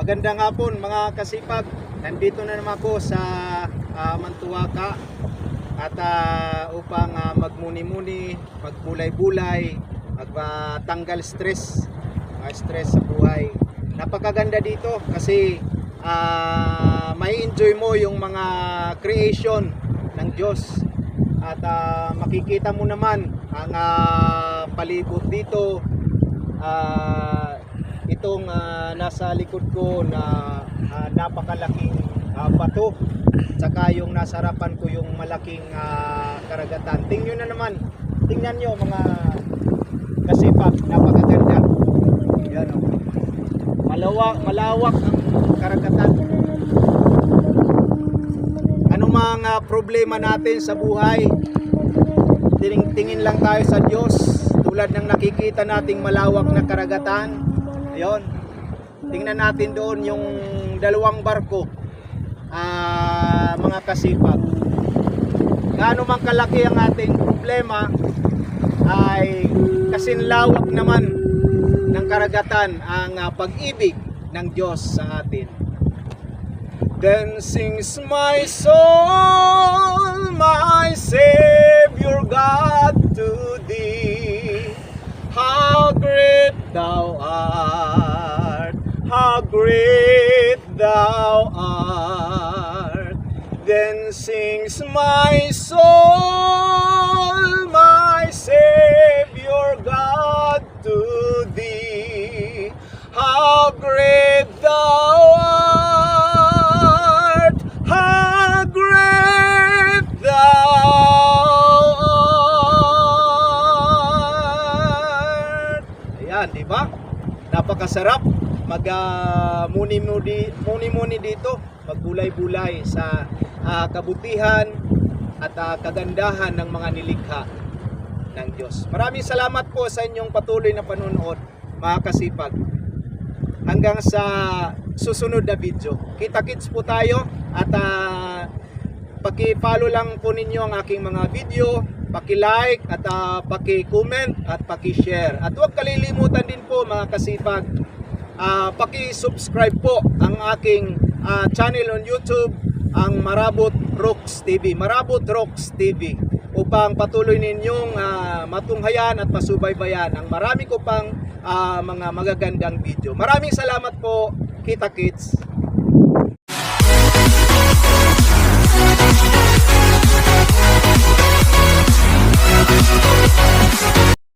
Magandang hapon mga kasipag. Nandito na naman ako sa Mantuaka at upang magmuni-muni, magbulay-bulay, magtanggal stress sa buhay. Napakaganda dito kasi may enjoy mo yung mga creation ng Diyos at makikita mo naman ang palibot dito. Itong nasa likod ko na napakalaking bato, saka yung nasa harapan ko yung malaking karagatan. Tingnan nyo mga kasipag, napakaganda. Yan, oh. Malawak ang karagatan. Ano mga problema natin sa buhay, tingin lang tayo sa Diyos. Tulad ng nakikita nating malawak na karagatan. Ayun, tingnan natin doon yung dalawang barko, mga kasipag. Gaano man kalaki ang ating problema, ay kasinlawak naman ng karagatan ang pag-ibig ng Diyos sa atin. Then sings my soul, my Savior God, to Thee. How great Thou art, how great Thou art. Then sings my soul, my Savior God, to Thee. How great Thou art, how great Thou art. Ayan, di ba? Napakasarap muni-muni dito, magbulay-bulay sa kabutihan at kagandahan ng mga nilikha ng Diyos. Maraming salamat po sa inyong patuloy na panonood, mga kasipag. Hanggang sa susunod na video. Kita-kits po tayo at paki-follow lang po ninyo ang aking mga video, paki-like at paki-comment at paki-share. At huwag kalilimutan din po mga kasipag, paki-subscribe po ang aking channel on YouTube, ang Marabot Rocks TV, Marabot Rocks TV, upang patuloy ninyong matunghayan at masubaybayan ang marami ko pang mga magagandang video. Maraming salamat po. Kita-kits.